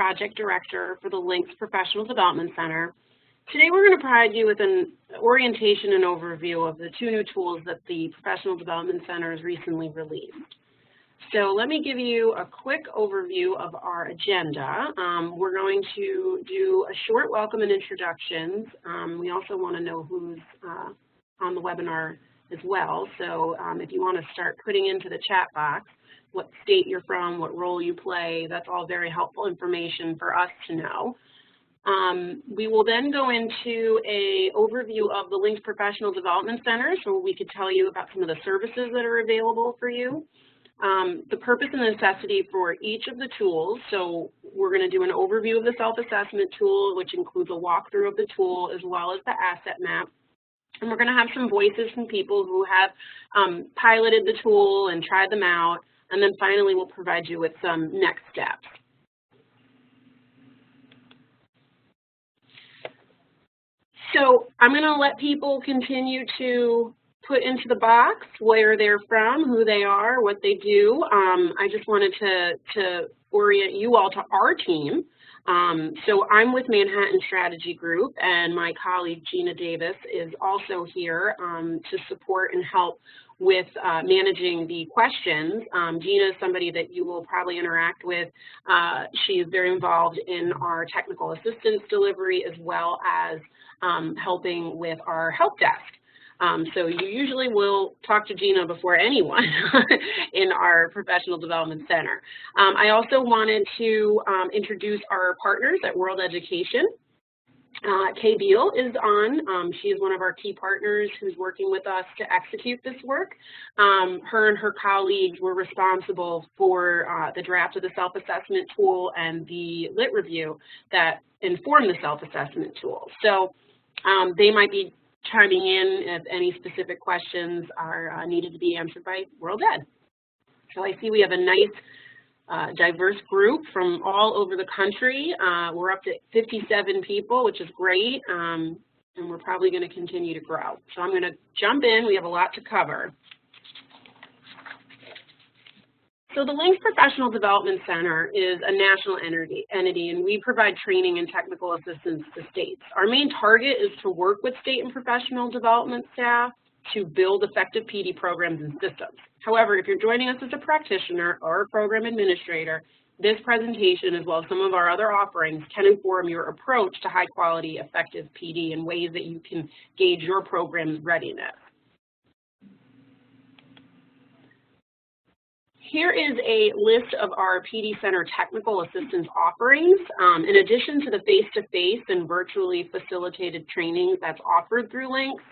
Project Director for the Links Professional Development Center. Today we're going to provide you with an orientation and overview of the two new tools that the Professional Development Center has recently released. So let me give you a quick overview of our agenda. We're going to do a short welcome and introductions. We also want to know who's on the webinar as well. So if you want to start putting into the chat box what state you're from, what role you play, that's all very helpful information for us to know. We will then go into an overview of the Links Professional Development Center, so we could tell you about some of the services that are available for you. The purpose and necessity for each of the tools. So we're going to do an overview of the self-assessment tool, which includes a walkthrough of the tool as well as the asset map. And we're going to have some voices from people who have piloted the tool and tried them out. And then finally, we'll provide you with some next steps. So I'm going to let people continue to put into the box where they're from, who they are, what they do. I just wanted to orient you all to our team. So I'm with Manhattan Strategy Group, and my colleague Gina Davis is also here to support and help with managing the questions. Gina is somebody that you will probably interact with. She is very involved in our technical assistance delivery as well as helping with our help desk. So you usually will talk to Gina before anyone in our Professional Development Center. I also wanted to introduce our partners at World Education. Kay Beal is on. She is one of our key partners who's working with us to execute this work. Her and her colleagues were responsible for the draft of the self-assessment tool and the lit review that informed the self-assessment tool. So they might be chiming in if any specific questions are needed to be answered by World Ed. So I see we have a nice diverse group from all over the country. We're up to 57 people, which is great, and we're probably going to continue to grow. So I'm going to jump in. We have a lot to cover. So the Links Professional Development Center is a national entity, and we provide training and technical assistance to states. Our main target is to work with state and professional development staff to build effective PD programs and systems. However, if you're joining us as a practitioner or a program administrator, this presentation, as well as some of our other offerings, can inform your approach to high-quality, effective PD in ways that you can gauge your program's readiness. Here is a list of our PD Center technical assistance offerings. In addition to the face-to-face and virtually facilitated trainings that's offered through Links,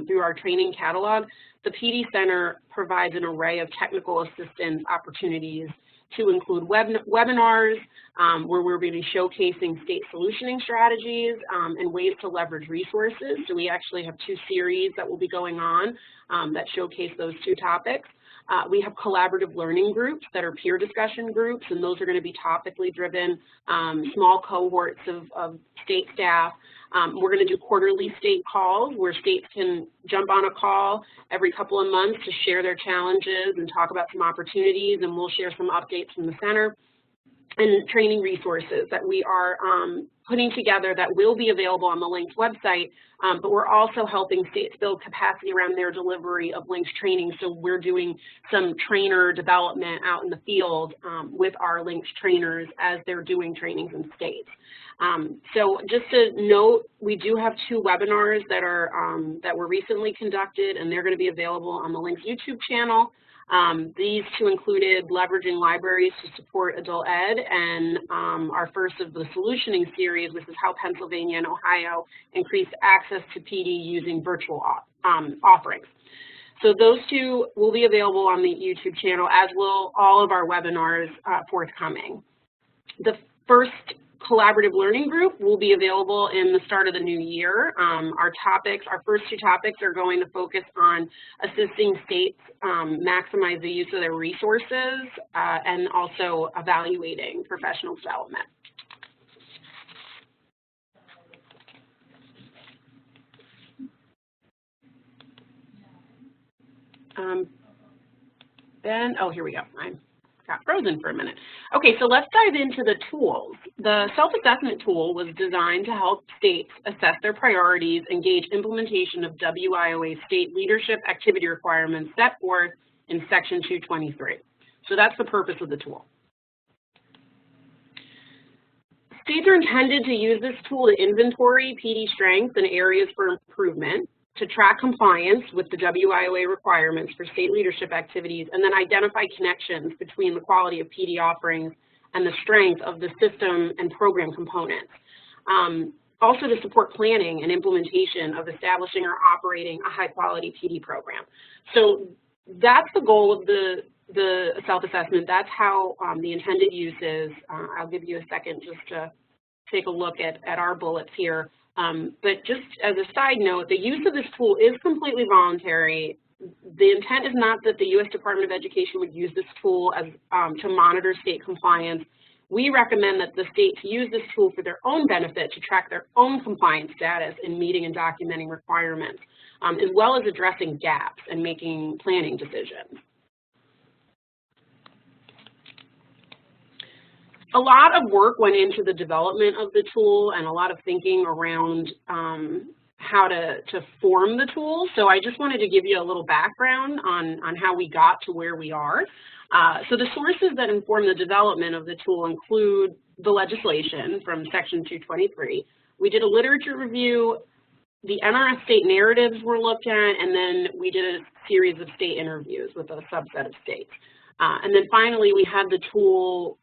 through our training catalog, the PD Center provides an array of technical assistance opportunities to include webinars where we're going to be showcasing state solutioning strategies and ways to leverage resources. So we actually have two series that will be going on that showcase those two topics. We have collaborative learning groups that are peer discussion groups, and those are going to be topically driven, small cohorts of state staff. We're going to do quarterly state calls where states can jump on a call every couple of months to share their challenges and talk about some opportunities, and we'll share some updates from the center. And training resources that we are putting together that will be available on the Links website, but we're also helping states build capacity around their delivery of Links training. So we're doing some trainer development out in the field with our Links trainers as they're doing trainings in states. So just to note, we do have two webinars that were recently conducted, and they're going to be available on the Links YouTube channel. These two included leveraging libraries to support adult ed, and our first of the solutioning series, which is how Pennsylvania and Ohio increased access to PD using virtual offerings. So those two will be available on the YouTube channel, as will all of our webinars forthcoming. The first collaborative learning group will be available in the start of the new year. Our first two topics are going to focus on assisting states maximize the use of their resources and also evaluating professional development. Ben, oh, here we go. I got frozen for a minute. Okay, so let's dive into the tools. The self-assessment tool was designed to help states assess their priorities and gauge implementation of WIOA state leadership activity requirements set forth in Section 223. So that's the purpose of the tool. States are intended to use this tool to inventory PD strengths and areas for improvement, to track compliance with the WIOA requirements for state leadership activities, and then identify connections between the quality of PD offerings and the strength of the system and program components. Also to support planning and implementation of establishing or operating a high-quality PD program. So that's the goal of the self-assessment. That's how the intended use is. I'll give you a second just to take a look at our bullets here. But just as a side note, the use of this tool is completely voluntary. The intent is not that the U.S. Department of Education would use this tool as to monitor state compliance. We recommend that the states use this tool for their own benefit to track their own compliance status in meeting and documenting requirements, as well as addressing gaps and making planning decisions. A lot of work went into the development of the tool and a lot of thinking around how to form the tool. So I just wanted to give you a little background on how we got to where we are. So the sources that inform the development of the tool include the legislation from Section 223. We did a literature review, the NRS state narratives were looked at, and then we did a series of state interviews with a subset of states. And then finally, we had the tool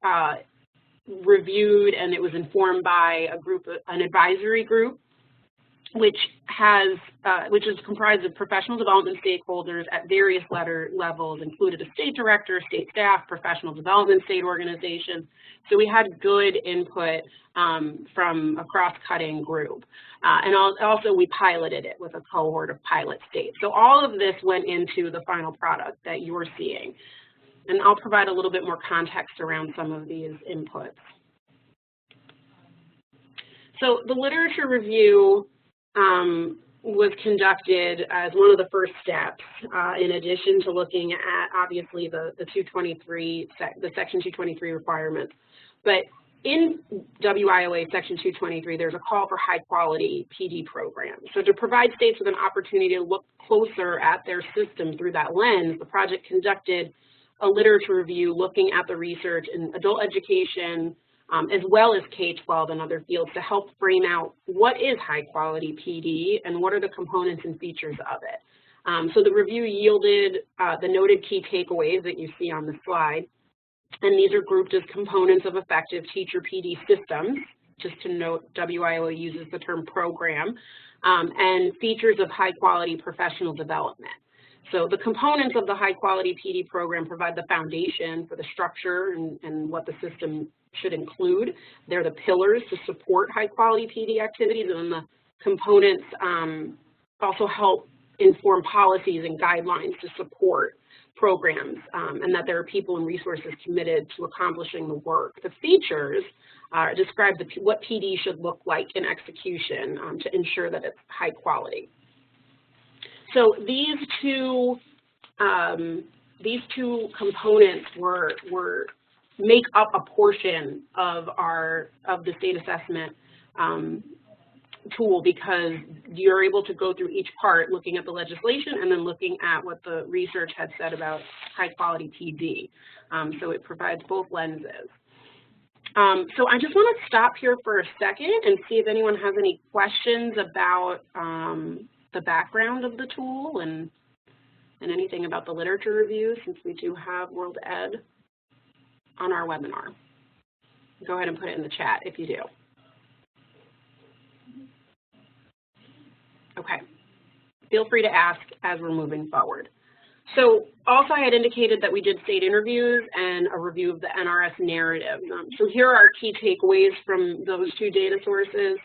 reviewed, and it was informed by an advisory group, which is comprised of professional development stakeholders at various levels, included a state director, state staff, professional development state organization. So we had good input from a cross-cutting group. And also we piloted it with a cohort of pilot states. So all of this went into the final product that you're seeing. And I'll provide a little bit more context around some of these inputs. So the literature review was conducted as one of the first steps, in addition to looking at, obviously, the Section 223 requirements. But in WIOA Section 223, there's a call for high-quality PD programs. So to provide states with an opportunity to look closer at their system through that lens, the project conducted a literature review looking at the research in adult education, as well as K-12 and other fields, to help frame out what is high-quality PD and what are the components and features of it. So the review yielded the noted key takeaways that you see on the slide, and these are grouped as components of effective teacher PD systems. Just to note, WIOA uses the term program, and features of high-quality professional development. So the components of the high-quality PD program provide the foundation for the structure and what the system should include. They're the pillars to support high-quality PD activities, and then the components also help inform policies and guidelines to support programs, and that there are people and resources committed to accomplishing the work. The features describe what PD should look like in execution to ensure that it's high quality. So these two components make up a portion of the state assessment tool, because you're able to go through each part looking at the legislation and then looking at what the research had said about high quality PD. So it provides both lenses. So I just want to stop here for a second and see if anyone has any questions about the background of the tool and anything about the literature review, since we do have World Ed on our webinar. Go ahead and put it in the chat if you do. Okay, feel free to ask as we're moving forward. So also I had indicated that we did state interviews and a review of the NRS narrative. So here are our key takeaways from those two data sources.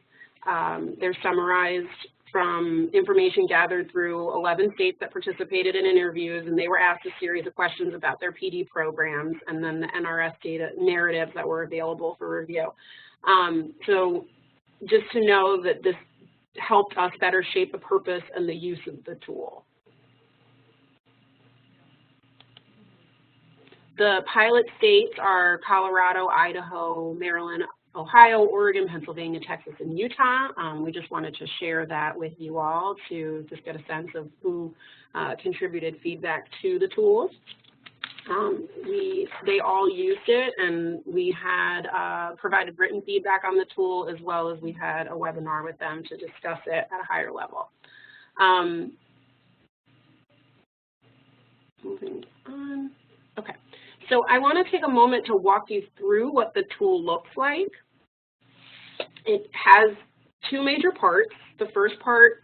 They're summarized from information gathered through 11 states that participated in interviews, and they were asked a series of questions about their PD programs, and then the NRS data narratives that were available for review. So just to know that this helped us better shape the purpose and the use of the tool. The pilot states are Colorado, Idaho, Maryland, Ohio, Oregon, Pennsylvania, Texas, and Utah. We just wanted to share that with you all to just get a sense of who contributed feedback to the tools. They all used it, and we had provided written feedback on the tool, as well as we had a webinar with them to discuss it at a higher level. Moving on. Okay, so I want to take a moment to walk you through what the tool looks like. It has two major parts. The first part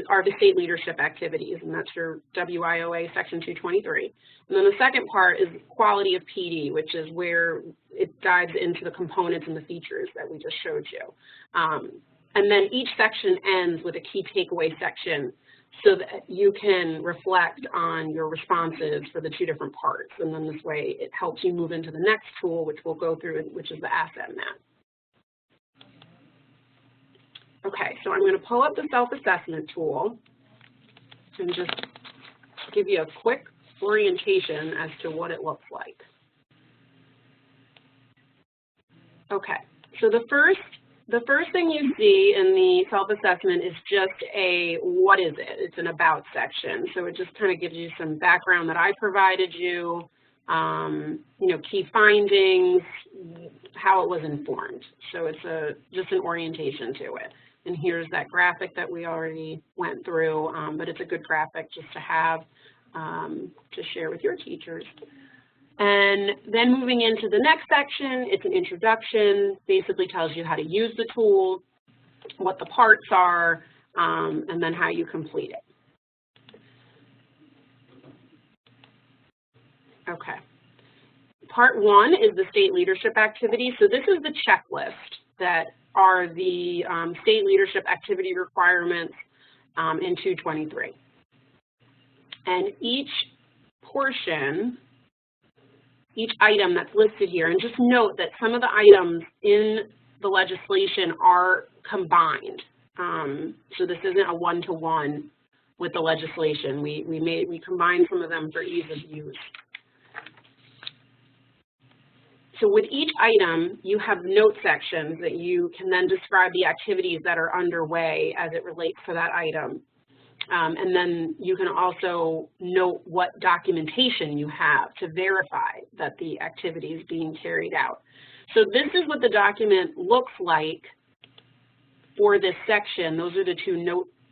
are the state leadership activities, and that's your WIOA Section 223. And then the second part is quality of PD, which is where it dives into the components and the features that we just showed you. And then each section ends with a key takeaway section so that you can reflect on your responses for the two different parts. And then this way it helps you move into the next tool, which we'll go through, which is the asset map. Okay, so I'm going to pull up the self-assessment tool and just give you a quick orientation as to what it looks like. Okay, so the first thing you see in the self-assessment is just a what is it? It's an about section. So it just kind of gives you some background that I provided you, you know, key findings, how it was informed. So it's just an orientation to it. And here's that graphic that we already went through, but it's a good graphic just to have to share with your teachers. And then moving into the next section, it's an introduction, basically tells you how to use the tool, what the parts are, and then how you complete it. Okay. Part one is the state leadership activity. So this is the checklist that are the state leadership activity requirements in 223. And each portion, each item that's listed here, and just note that some of the items in the legislation are combined. So this isn't a one-to-one with the legislation. We combined some of them for ease of use. So with each item, you have note sections that you can then describe the activities that are underway as it relates to that item. And then you can also note what documentation you have to verify that the activity is being carried out. So this is what the document looks like for this section. Those are the two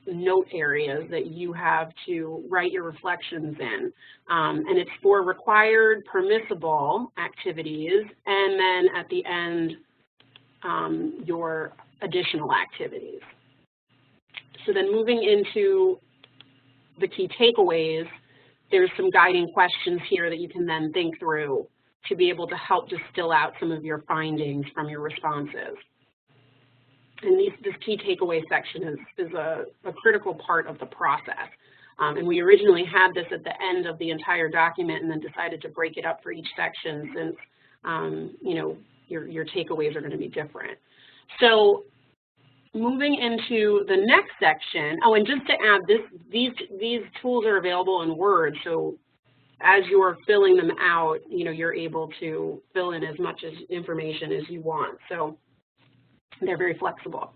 note areas that you have to write your reflections in. And it's for required permissible activities, and then at the end, your additional activities. So then moving into the key takeaways, there's some guiding questions here that you can then think through to be able to help distill out some of your findings from your responses. And this key takeaway section is a critical part of the process. And we originally had this at the end of the entire document and then decided to break it up for each section since, you know, your takeaways are going to be different. So moving into the next section, oh, and just to add, these tools are available in Word, so as you're filling them out, you know, you're able to fill in as much information as you want. So they're very flexible.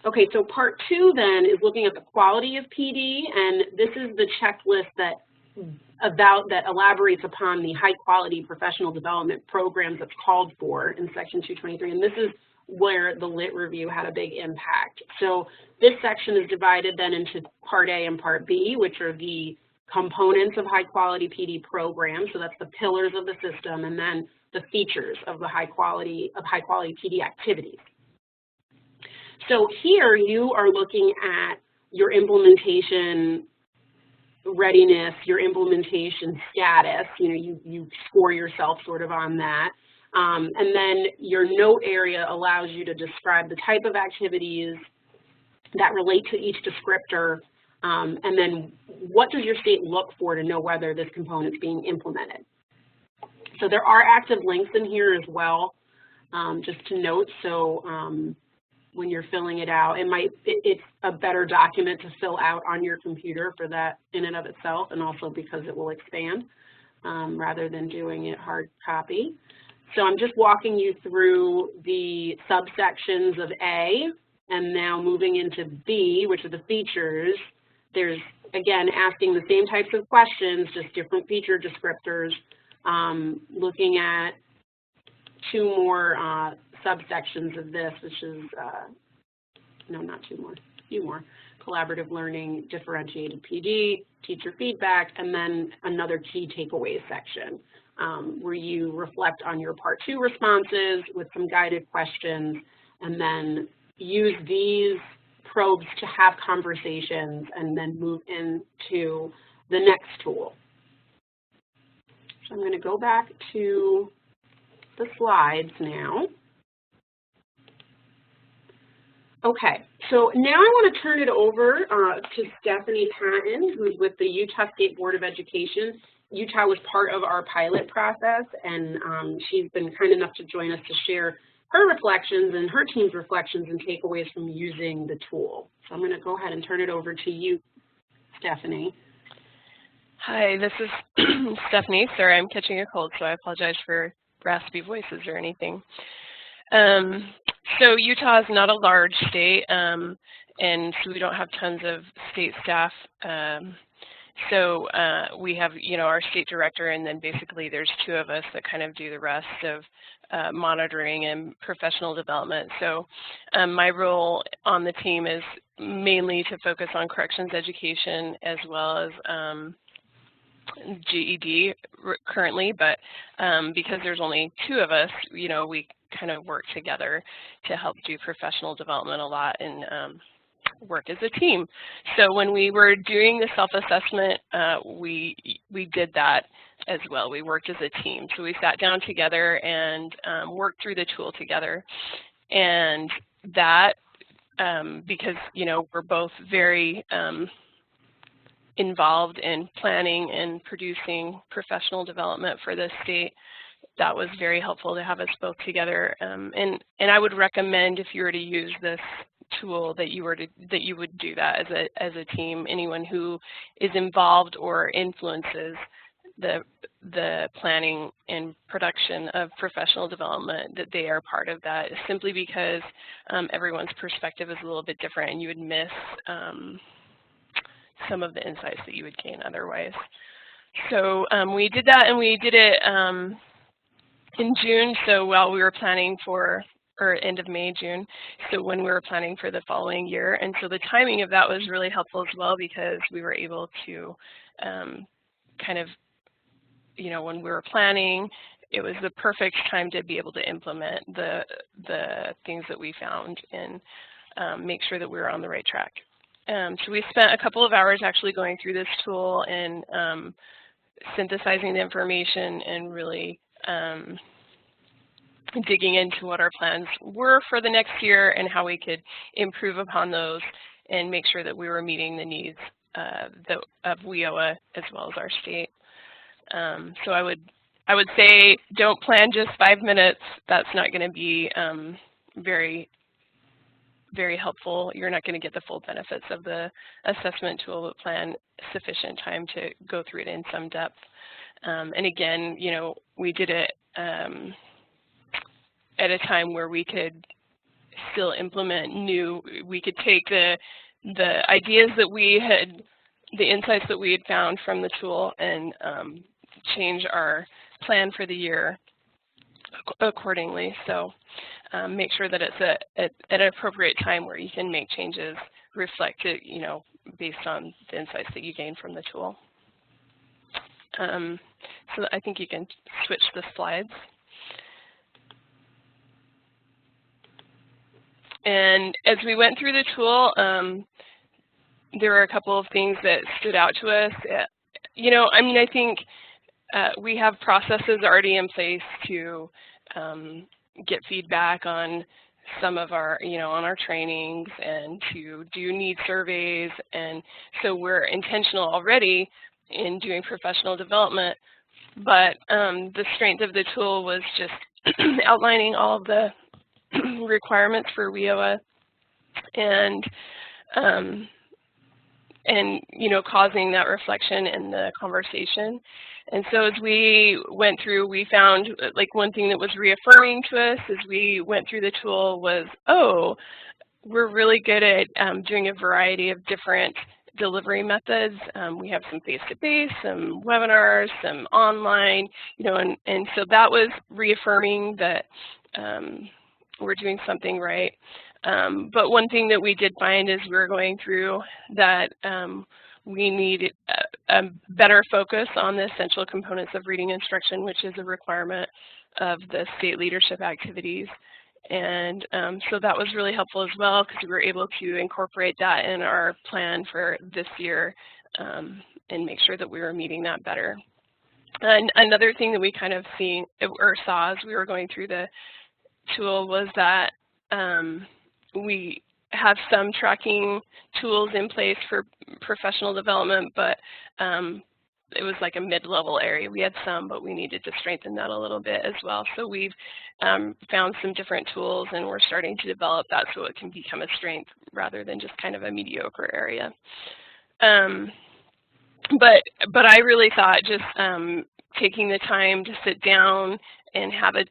Okay, so part two then is looking at the quality of PD, and this is the checklist that elaborates upon the high quality professional development programs that's called for in Section 223, and this is where the lit review had a big impact. So this section is divided then into Part A and Part B, which are the components of high quality PD programs. So that's the pillars of the system, and then the features of the high quality PD activities. So here you are looking at your implementation readiness, your implementation status. You know, you score yourself sort of on that. And then your note area allows you to describe the type of activities that relate to each descriptor, and then what does your state look for to know whether this component is being implemented. So there are active links in here as well, just to note. So when you're filling it out, it's a better document to fill out on your computer for that in and of itself, and also because it will expand. rather than doing it hard copy. So I'm just walking you through the subsections of A, and now moving into B, which are the features. There's, again, asking the same types of questions, just different feature descriptors, looking at two more subsections of this, which is, no, not two more, a few more. Collaborative learning, differentiated PD, teacher feedback, and then another key takeaways section where you reflect on your Part 2 responses with some guided questions, and then use these probes to have conversations and then move into the next tool. So I'm going to go back to the slides now. Okay, so now I want to turn it over to Stephanie Patton, who's with the Utah State Board of Education. Utah was part of our pilot process, and she's been kind enough to join us to share her reflections and her team's reflections and takeaways from using the tool. So I'm going to go ahead and turn it over to you, Stephanie. Hi, this is Stephanie. Sorry, I'm catching a cold, so I apologize for raspy voices or anything. So Utah is not a large state, and so we don't have tons of state staff. So we have, our state director, and then basically there's two of us that kind of do the rest of monitoring and professional development. So my role on the team is mainly to focus on corrections education as well as GED currently, but because there's only two of us, we kind of work together to help do professional development a lot and work as a team. So when we were doing the self-assessment, we did that as well. We worked as a team. So we sat down together and worked through the tool together. And that, because, we're both very involved in planning and producing professional development for the state, that was very helpful to have us both together. And I would recommend, if you were to use this tool, that you would do that as a team. Anyone who is involved or influences the planning and production of professional development, that they are part of that, simply because everyone's perspective is a little bit different, and you would miss some of the insights that you would gain otherwise. So we did that, and we did it in June, so while we were planning for, or end of May, June, so when we were planning for the following year. And so the timing of that was really helpful as well, because we were able to kind of, when we were planning, it was the perfect time to be able to implement the things that we found and make sure that we were on the right track. So we spent a couple of hours actually going through this tool and synthesizing the information and really digging into what our plans were for the next year and how we could improve upon those and make sure that we were meeting the needs of WIOA as well as our state. So I would say don't plan just 5 minutes. That's not going to be very helpful. You're not going to get the full benefits of the assessment tool, but plan sufficient time to go through it in some depth. And again, we did it at a time where we could still implement we could take the ideas that we had, the insights that we had found from the tool, and change our plan for the year accordingly. So make sure that it's at an appropriate time where you can make changes, reflect it, based on the insights that you gain from the tool. So I think you can switch the slides. And as we went through the tool, there were a couple of things that stood out to us. I think we have processes already in place to get feedback on some of our, on our trainings, and to do need surveys. And so we're intentional already in doing professional development. But the strength of the tool was just outlining all of the requirements for WIOA, and and causing that reflection in the conversation. And so as we went through, we found like one thing that was reaffirming to us as we went through the tool was, oh, we're really good at doing a variety of different delivery methods. We have some face-to-face, some webinars, some online, and so that was reaffirming that we're doing something right. But one thing that we did find as we were going through that we need a better focus on the essential components of reading instruction, which is a requirement of the state leadership activities. And so that was really helpful as well, because we were able to incorporate that in our plan for this year and make sure that we were meeting that better. And another thing that we kind of saw as we were going through the tool was that we have some tracking tools in place for professional development, but it was like a mid-level area. We had some, but we needed to strengthen that a little bit as well. So we've found some different tools, and we're starting to develop that so it can become a strength rather than just kind of a mediocre area. But I really thought just taking the time to sit down and have the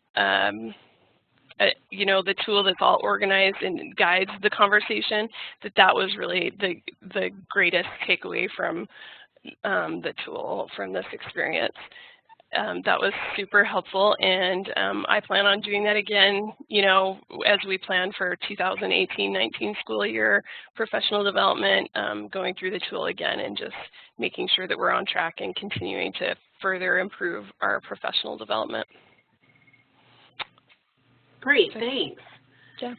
tool that's all organized and guides the conversation, that was really the greatest takeaway from the tool, from this experience. That was super helpful, and I plan on doing that again, as we plan for 2018-19 school year professional development, going through the tool again and just making sure that we're on track and continuing to further improve our professional development. Great, thanks. Yeah.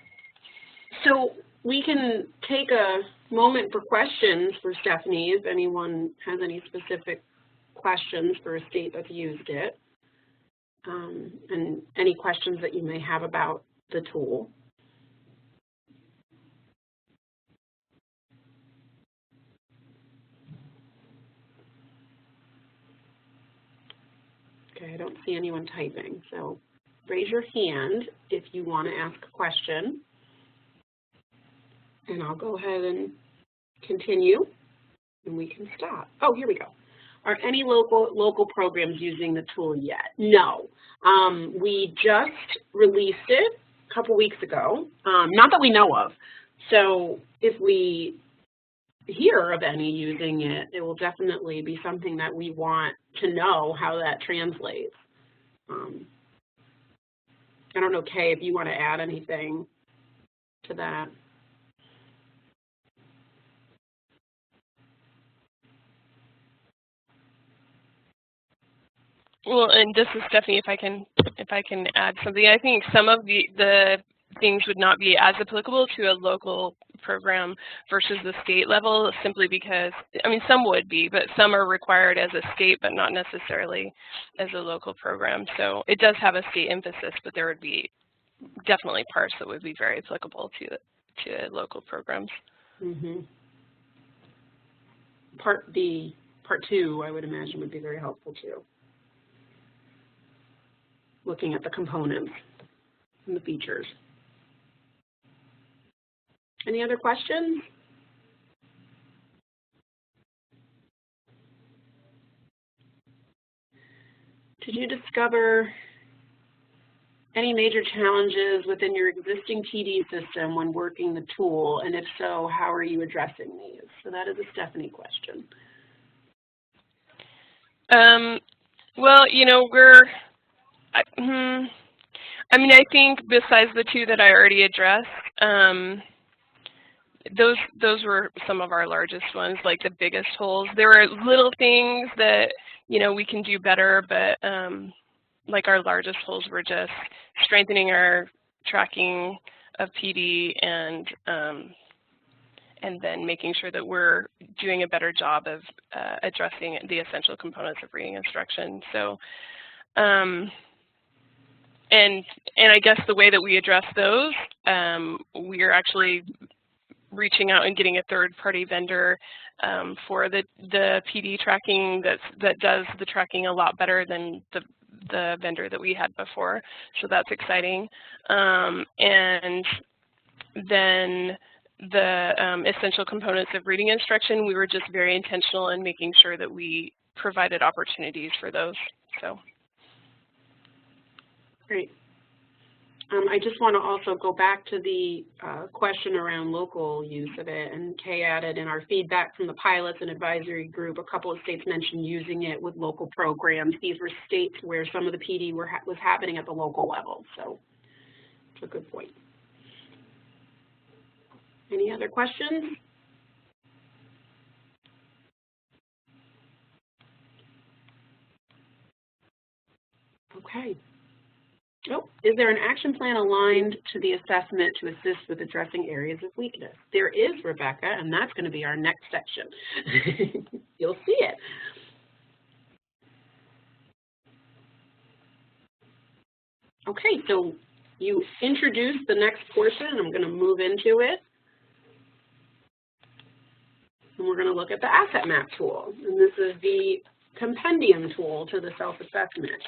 So we can take a moment for questions for Stephanie if anyone has any specific questions for a state that's used it, and any questions that you may have about the tool. Okay, I don't see anyone typing, so raise your hand if you want to ask a question, and I'll go ahead and continue, and we can stop. Oh, here we go. Are any local programs using the tool yet? No. We just released it a couple weeks ago, not that we know of. So if we hear of any using it, it will definitely be something that we want to know how that translates. I don't know, Kay, if you want to add anything to that. Well, and this is Stephanie. If I can add something, I think some of the things would not be as applicable to a local program versus the state level, simply because, I mean, some would be, but some are required as a state, but not necessarily as a local program. So it does have a state emphasis, but there would be definitely parts that would be very applicable to local programs. Mm-hmm. Part 2, I would imagine, would be very helpful too. Looking at the components and the features. Any other questions? Did you discover any major challenges within your existing PD system when working the tool? And if so, how are you addressing these? So that is a Stephanie question. Well, I think besides the two that I already addressed, those were some of our largest ones, like the biggest holes. There are little things that, we can do better, but like our largest holes were just strengthening our tracking of PD and then making sure that we're doing a better job of addressing the essential components of reading instruction. So, and I guess the way that we address those, we are actually reaching out and getting a third-party vendor for the PD tracking that does the tracking a lot better than the vendor that we had before. So that's exciting. And then the essential components of reading instruction, we were just very intentional in making sure that we provided opportunities for those. So. Great. I just want to also go back to the question around local use of it, and Kay added in our feedback from the pilots and advisory group, a couple of states mentioned using it with local programs. These were states where some of the PD was happening at the local level, so it's a good point. Any other questions? Okay. Oh, is there an action plan aligned to the assessment to assist with addressing areas of weakness? There is, Rebecca, and that's going to be our next section. You'll see it. Okay, so you introduced the next portion. I'm going to move into it. And we're going to look at the asset map tool. And this is the compendium tool to the self-assessment.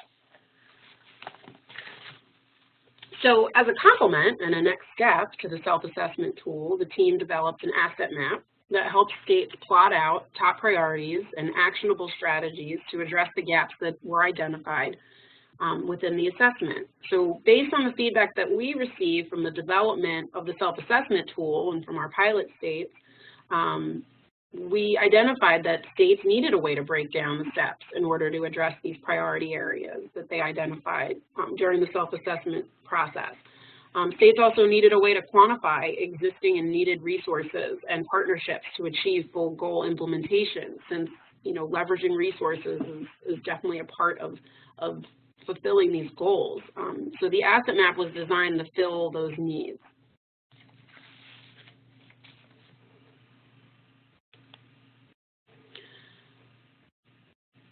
So as a complement and a next step to the self-assessment tool, the team developed an asset map that helps states plot out top priorities and actionable strategies to address the gaps that were identified within the assessment. So based on the feedback that we received from the development of the self-assessment tool and from our pilot states, we identified that states needed a way to break down the steps in order to address these priority areas that they identified during the self-assessment process. States also needed a way to quantify existing and needed resources and partnerships to achieve full goal implementation, since leveraging resources is definitely a part of fulfilling these goals. So the asset map was designed to fill those needs.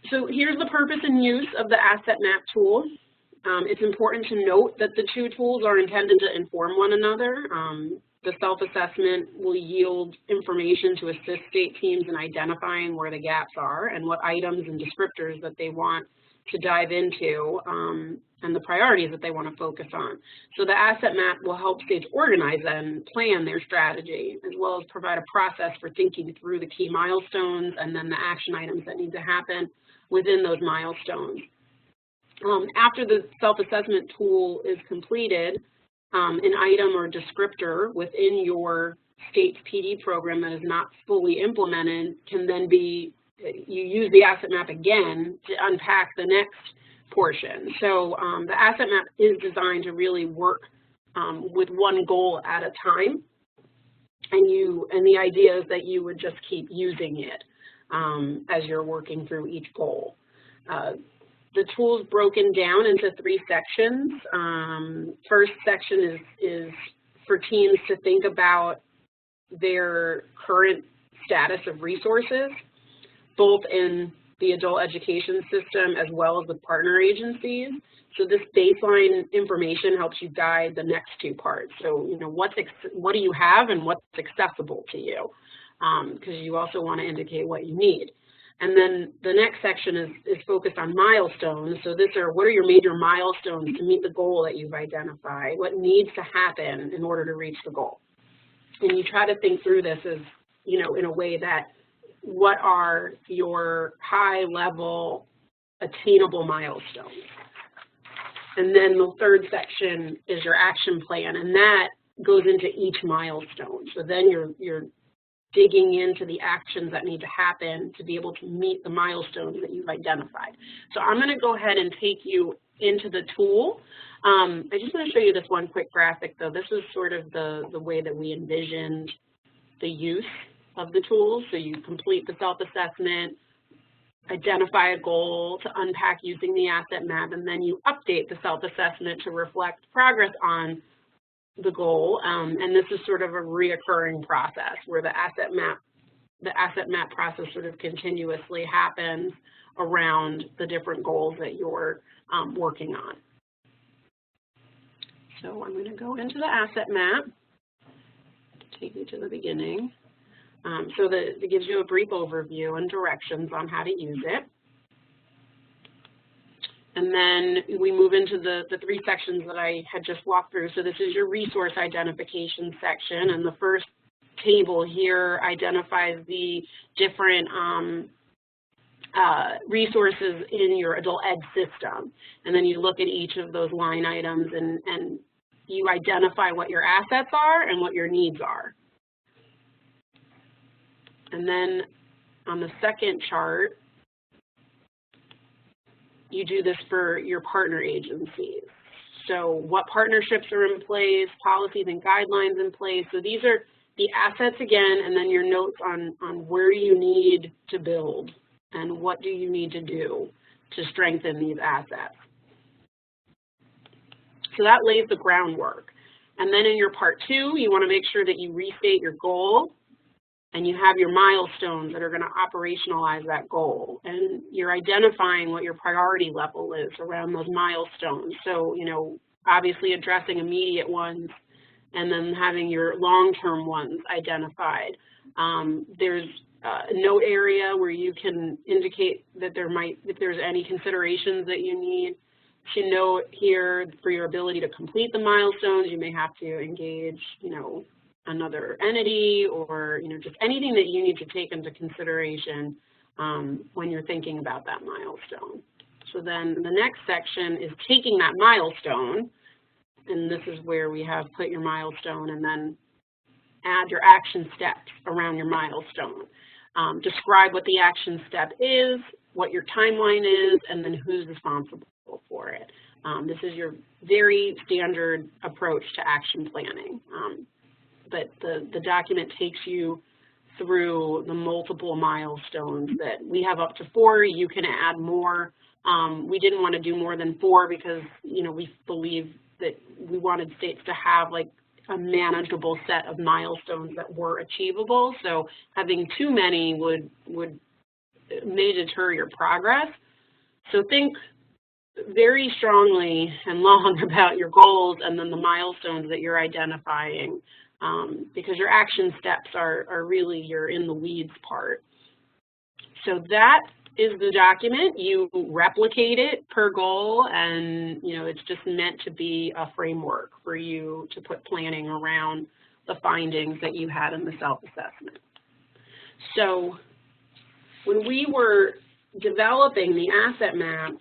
So here's the purpose and use of the asset map tool. It's important to note that the two tools are intended to inform one another. The self-assessment will yield information to assist state teams in identifying where the gaps are and what items and descriptors that they want to dive into and the priorities that they want to focus on. So the asset map will help states organize and plan their strategy, as well as provide a process for thinking through the key milestones and then the action items that need to happen within those milestones. After the self-assessment tool is completed, an item or descriptor within your state's PD program that is not fully implemented can then be, you use the asset map again to unpack the next portion. So the asset map is designed to really work with one goal at a time, and the idea is that you would just keep using it as you're working through each goal. The tool is broken down into 3 sections. First section is for teams to think about their current status of resources, both in the adult education system as well as with partner agencies. So this baseline information helps you guide the next 2 parts. So, what do you have and what's accessible to you? Because you also want to indicate what you need. And then the next section is focused on milestones. So what are your major milestones to meet the goal that you've identified? What needs to happen in order to reach the goal? And you try to think through this as, in a way that what are your high-level attainable milestones? And then the third section is your action plan, and that goes into each milestone. So then you're digging into the actions that need to happen to be able to meet the milestones that you've identified. So I'm going to go ahead and take you into the tool. I just want to show you this one quick graphic, though. This is sort of the way that we envisioned the use of the tool. So you complete the self-assessment, identify a goal to unpack using the asset map, and then you update the self-assessment to reflect progress on the goal, and this is sort of a reoccurring process where the asset map process sort of continuously happens around the different goals that you're working on. So I'm going to go into the asset map to take you to the beginning. So it gives you a brief overview and directions on how to use it. And then we move into the 3 sections that I had just walked through. So this is your resource identification section, and the first table here identifies the different resources in your adult ed system. And then you look at each of those line items and you identify what your assets are and what your needs are. And then on the second chart, you do this for your partner agencies. So what partnerships are in place, policies and guidelines in place. So these are the assets again, and then your notes on where you need to build and what do you need to do to strengthen these assets. So that lays the groundwork. And then in your part 2, you want to make sure that you restate your goal and you have your milestones that are going to operationalize that goal. And you're identifying what your priority level is around those milestones. So, you know, obviously addressing immediate ones and then having your long-term ones identified. There's a note area where you can indicate that if there's any considerations that you need to note here for your ability to complete the milestones. You may have to engage, you know, another entity or, you know, just anything that you need to take into consideration when you're thinking about that milestone. So then the next section is taking that milestone, and this is where we have put your milestone and then add your action steps around your milestone. Describe what the action step is, what your timeline is, and then who's responsible for it. This is your very standard approach to action planning. But the document takes you through the multiple milestones that we have up to 4. You can add more. We didn't want to do more than 4 because, you know, we believe that we wanted states to have like a manageable set of milestones that were achievable. So having too many may deter your progress. So think very strongly and long about your goals and then the milestones that you're identifying, because your action steps are really your in the weeds part. So that is the document. You replicate it per goal, and you know it's just meant to be a framework for you to put planning around the findings that you had in the self-assessment. So when we were developing the asset map,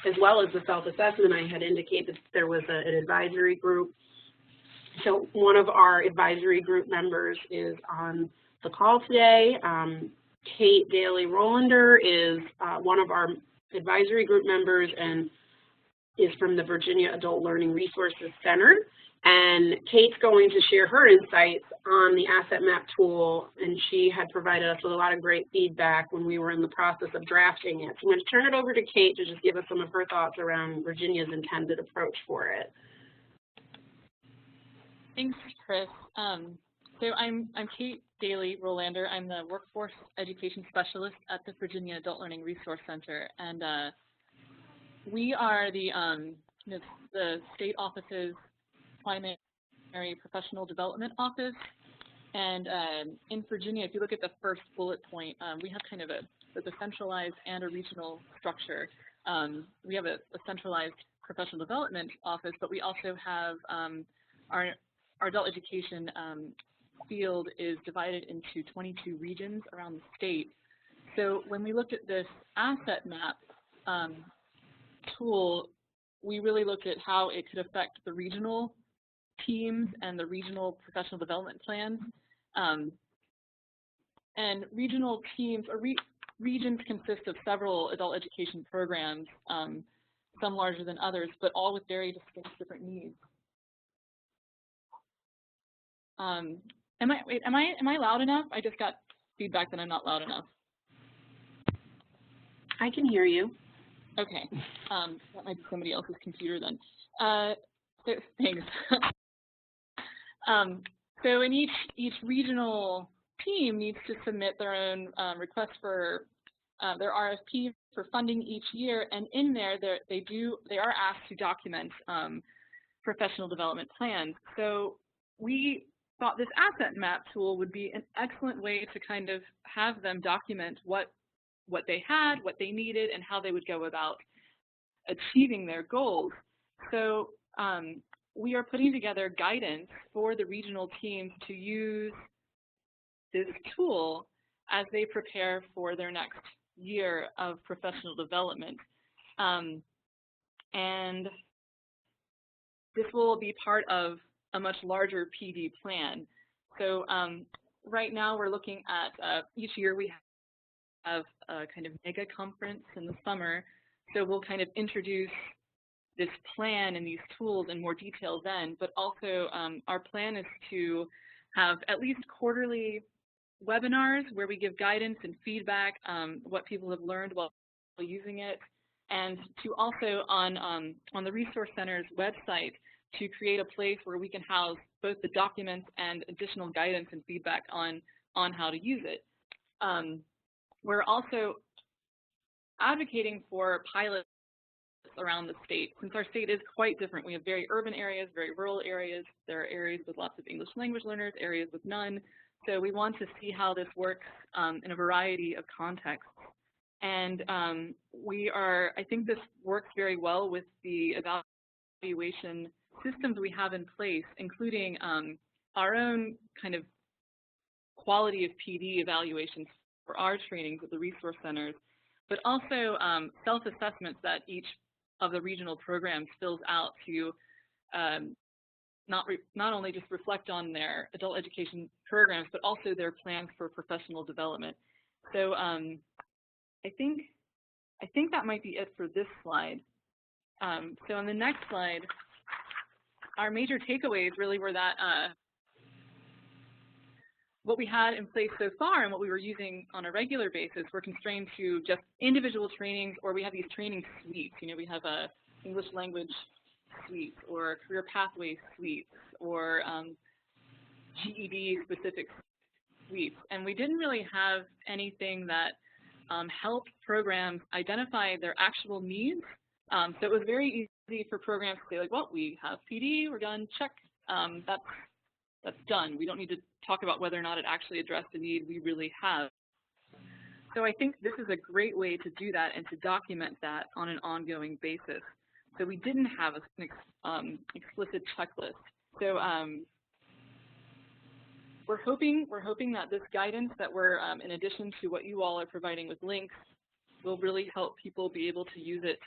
as well as the self-assessment, I had indicated that there was an advisory group. So one of our advisory group members is on the call today. Kate Daly-Rolander is one of our advisory group members and is from the Virginia Adult Learning Resources Center. And Kate's going to share her insights on the asset map tool, and she had provided us with a lot of great feedback when we were in the process of drafting it. So I'm going to turn it over to Kate to just give us some of her thoughts around Virginia's intended approach for it. Thanks, Chris. So I'm Kate Daly-Rolander. I'm the Workforce Education Specialist at the Virginia Adult Learning Resource Center, and we are the state office's primary professional development office. And in Virginia, if you look at the first bullet point, we have kind of a centralized and a regional structure. We have a centralized professional development office, but we also have our adult education field is divided into 22 regions around the state. So when we looked at this asset map tool, we really looked at how it could affect the regional teams and the regional professional development plans. And regional teams or regions consist of several adult education programs, some larger than others, but all with very distinct different needs. Am I loud enough? I just got feedback that I'm not loud enough. I can hear you. Okay. That might be somebody else's computer then. So, thanks. So in each regional team needs to submit their own request for their RFP for funding each year, and in there they are asked to document professional development plans. So we thought this asset map tool would be an excellent way to kind of have them document what they had, what they needed, and how they would go about achieving their goals. So we are putting together guidance for the regional teams to use this tool as they prepare for their next year of professional development. And this will be part of a much larger PD plan. So right now we're looking at each year we have a kind of mega conference in the summer. So we'll kind of introduce this plan and these tools in more detail then, but also our plan is to have at least quarterly webinars where we give guidance and feedback, what people have learned while using it, and to also on the Resource Center's website to create a place where we can house both the documents and additional guidance and feedback on how to use it. We're also advocating for pilots around the state. Since our state is quite different, we have very urban areas, very rural areas. There are areas with lots of English language learners, areas with none. So we want to see how this works in a variety of contexts. And I think this works very well with the evaluation systems we have in place, including our own kind of quality of PD evaluations for our trainings at the resource centers, but also self-assessments that each of the regional programs fills out to not only just reflect on their adult education programs, but also their plans for professional development. So I think that might be it for this slide. So on the next slide, our major takeaways really were that what we had in place so far and what we were using on a regular basis were constrained to just individual trainings, or we have these training suites. You know, we have a English language suite or career pathway suites or GED specific suites. And we didn't really have anything that helped programs identify their actual needs. So it was very easy for programs to say, like, well, we have PD, we're done, check. That's done. We don't need to talk about whether or not it actually addressed a need we really have. So I think this is a great way to do that and to document that on an ongoing basis. So we didn't have an explicit checklist. So we're hoping that this guidance that we're, in addition to what you all are providing with links, will really help people be able to use it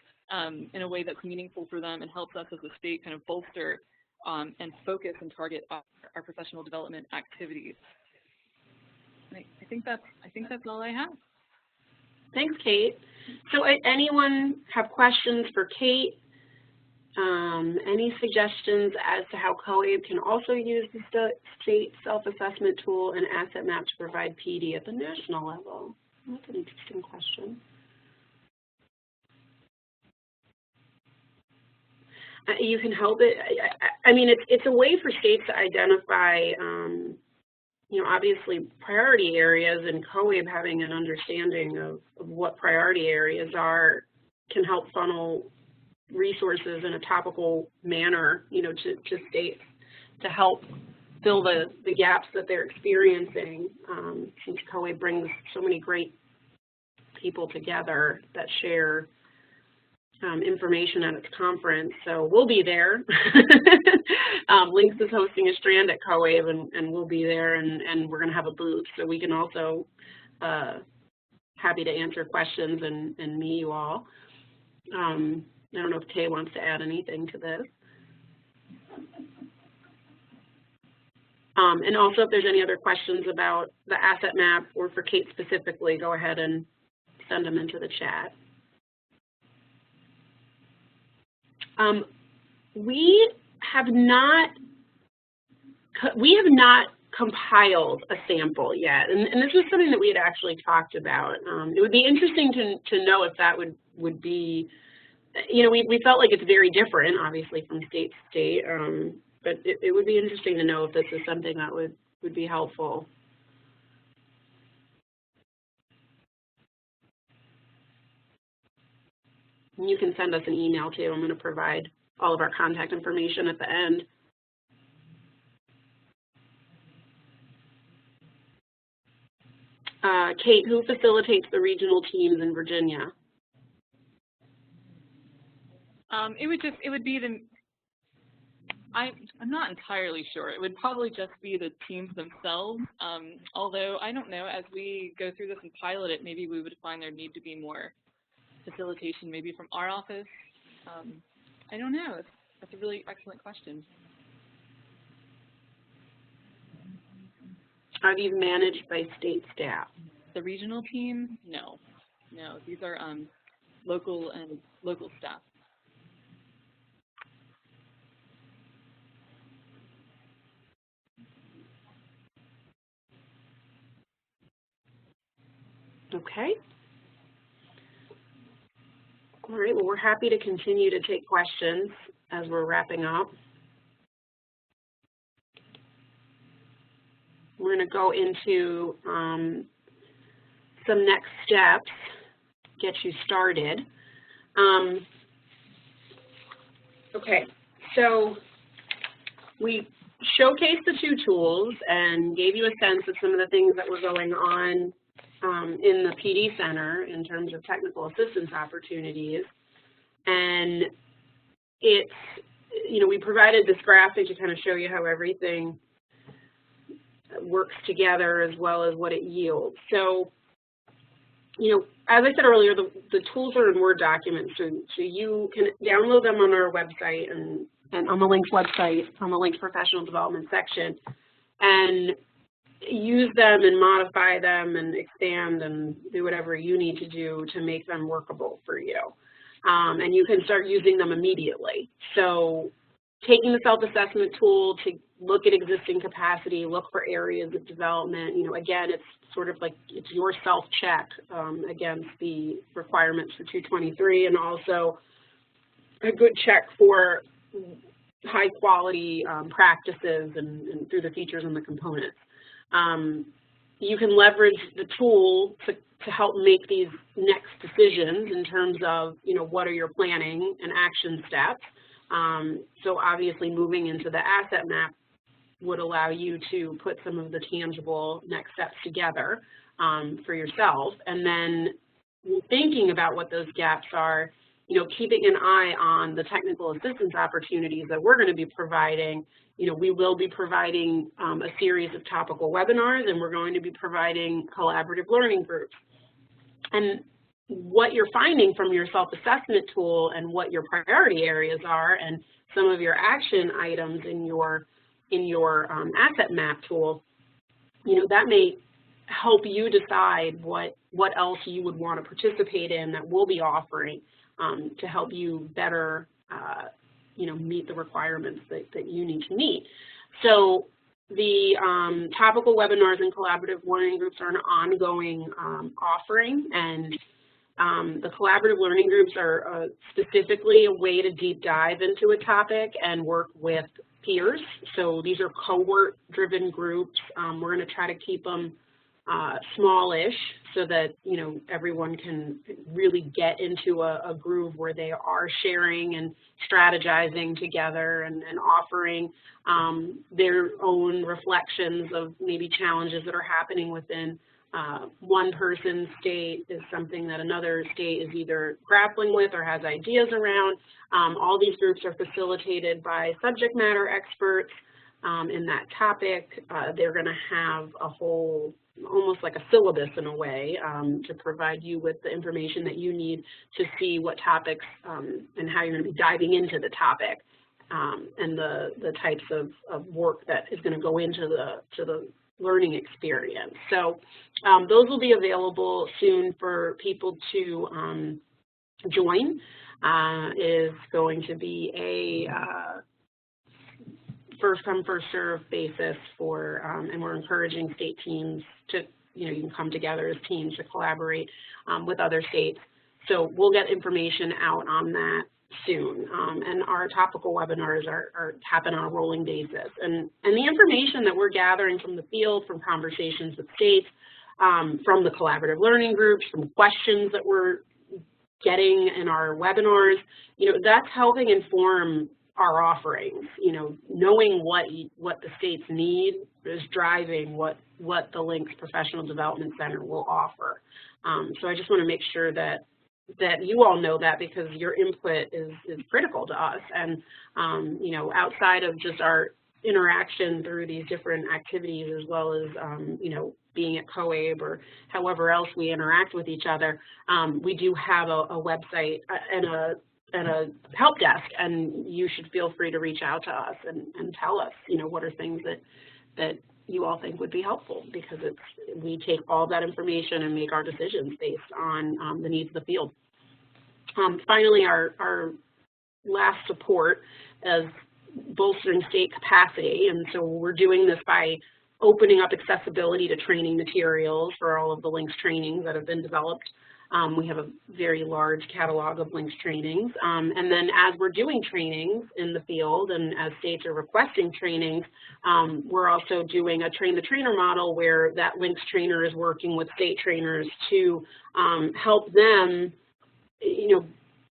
in a way that's meaningful for them and helps us as a state kind of bolster and focus and target our professional development activities. And I think that's all I have. Thanks, Kate. So anyone have questions for Kate? Any suggestions as to how COABE can also use the state self-assessment tool and asset map to provide PD at the national level? That's an interesting question. You can help it. I mean, it's a way for states to identify, you know, obviously priority areas, and COABE having an understanding of what priority areas are can help funnel resources in a topical manner, you know, to states to help fill the gaps that they're experiencing. Since COABE brings so many great people together that share information at its conference, so we'll be there. Links is hosting a strand at COABE, and we'll be there, and we're going to have a booth, so we can also happy to answer questions and meet you all. I don't know if Kay wants to add anything to this. And also, if there's any other questions about the asset map or for Kate specifically, go ahead and send them into the chat. We have not compiled a sample yet, and this is something that we had actually talked about. It would be interesting to know if that would be, you know, we felt like it's very different, obviously, from state to state, but it would be interesting to know if this is something that would be helpful. And you can send us an email too. I'm going to provide all of our contact information at the end. Kate, who facilitates the regional teams in Virginia? It I'm not entirely sure. It would probably just be the teams themselves. Although I don't know, as we go through this and pilot it, maybe we would find there need to be more facilitation, maybe from our office. I don't know. That's a really excellent question. Are these managed by state staff? The regional teams? No. No, these are local staff. Okay. All right, well, we're happy to continue to take questions as we're wrapping up. We're going to go into some next steps, get you started. Okay, so we showcased the two tools and gave you a sense of some of the things that were going on in the PD Center in terms of technical assistance opportunities. And it's, we provided this graphic to kind of show you how everything works together as well as what it yields. So, as I said earlier, the tools are in Word documents, so you can download them on our website and on the LINCS website, on the LINCS professional development section, and use them and modify them and expand and do whatever you need to do to make them workable for you. And you can start using them immediately. So taking the self-assessment tool to look at existing capacity, look for areas of development, again, it's sort of like it's your self-check against the requirements for 223, and also a good check for high quality practices and through the features and the components. You can leverage the tool to help make these next decisions in terms of, what are your planning and action steps. So obviously moving into the asset map would allow you to put some of the tangible next steps together for yourself. And then thinking about what those gaps are, keeping an eye on the technical assistance opportunities that we're going to be providing. We will be providing a series of topical webinars, and we're going to be providing collaborative learning groups. And what you're finding from your self-assessment tool and what your priority areas are and some of your action items in your asset map tool, that may help you decide what else you would want to participate in that we'll be offering to help you better meet the requirements that you need to meet. So the topical webinars and collaborative learning groups are an ongoing offering, and the collaborative learning groups are specifically a way to deep dive into a topic and work with peers. So these are cohort-driven groups. We're going to try to keep them smallish so that everyone can really get into a groove where they are sharing and strategizing together and offering their own reflections of maybe challenges that are happening within one person's state is something that another state is either grappling with or has ideas around. All these groups are facilitated by subject matter experts in that topic. They're going to have a whole, almost like a syllabus in a way, to provide you with the information that you need to see what topics and how you're going to be diving into the topic and the types of work that is going to go into the learning experience. So those will be available soon for people to join. Is going to be a first come, first serve basis for, and we're encouraging state teams to, you can come together as teams to collaborate with other states. So we'll get information out on that soon. And our topical webinars happen on a rolling basis. And the information that we're gathering from the field, from conversations with states, from the collaborative learning groups, from questions that we're getting in our webinars, that's helping inform our offerings. Knowing what the states need is driving what the LINCS Professional Development Center will offer. So I just want to make sure that that you all know that, because your input is critical to us. And, you know, outside of just our interaction through these different activities, as well as, you know, being at COABE or however else we interact with each other, we do have a website and a help desk, and you should feel free to reach out to us and tell us, you know, what are things that you all think would be helpful, because we take all that information and make our decisions based on the needs of the field. Finally, our last support is bolstering state capacity, and so we're doing this by opening up accessibility to training materials for all of the LINCS trainings that have been developed. We have a very large catalog of LINCS trainings, and then as we're doing trainings in the field and as states are requesting trainings, we're also doing a train-the-trainer model where that LINCS trainer is working with state trainers to help them, you know,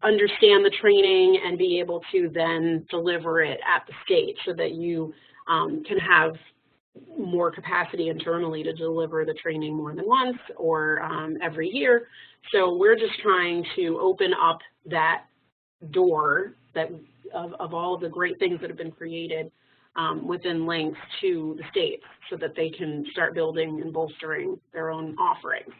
understand the training and be able to then deliver it at the state, so that you can have more capacity internally to deliver the training more than once or every year. So we're just trying to open up that door that of all of the great things that have been created within LINCS to the states, so that they can start building and bolstering their own offerings.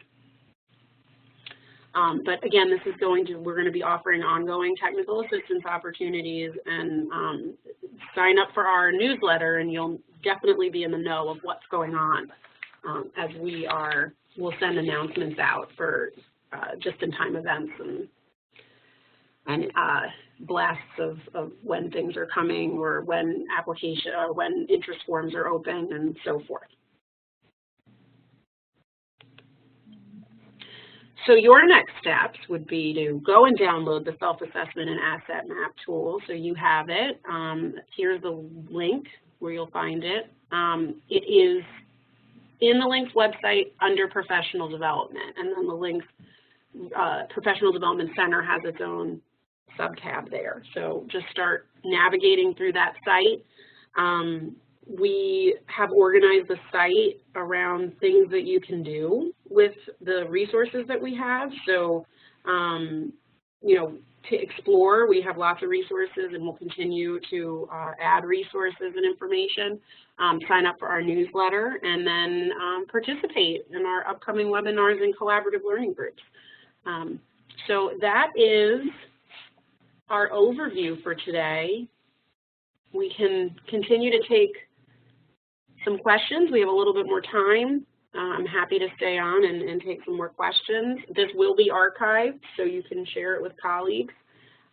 But again, we're going to be offering ongoing technical assistance opportunities, and sign up for our newsletter, and you'll definitely be in the know of what's going on, as we'll send announcements out for just-in-time events and blasts of when things are coming, or when when interest forms are open, and so forth. So your next steps would be to go and download the self-assessment and asset map tool. So you have it. Here's the link where you'll find it. It is in the LINCS website under professional development, and then the LINCS Professional Development Center has its own sub-tab there. So just start navigating through that site. We have organized the site around things that you can do with the resources that we have. So, you know, to explore, we have lots of resources, and we'll continue to add resources and information. Sign up for our newsletter, and then participate in our upcoming webinars and collaborative learning groups. So that is our overview for today. We can continue to take some questions. We have a little bit more time. I'm happy to stay on and take some more questions. This will be archived, so you can share it with colleagues,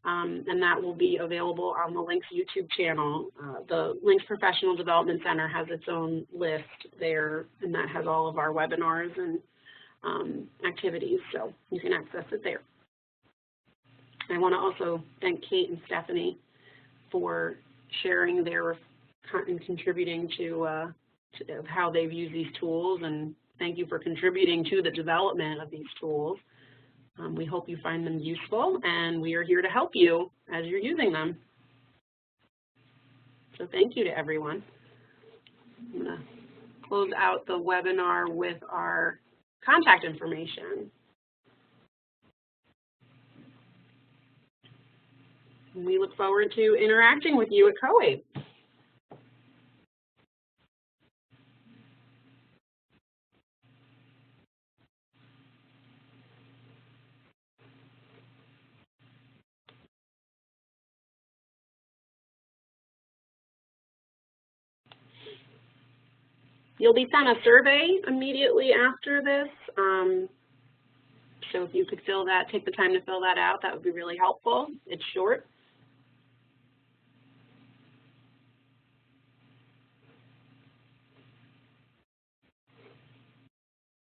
and that will be available on the LINCS YouTube channel. The LINCS Professional Development Center has its own list there, and that has all of our webinars and activities, so you can access it there. I want to also thank Kate and Stephanie for sharing their and contributing to how they've used these tools, and thank you for contributing to the development of these tools. We hope you find them useful, and we are here to help you as you're using them. So thank you to everyone. I'm going to close out the webinar with our contact information. We look forward to interacting with you at COABE. You'll be sent a survey immediately after this, so if you could take the time to fill that out, that would be really helpful. It's short.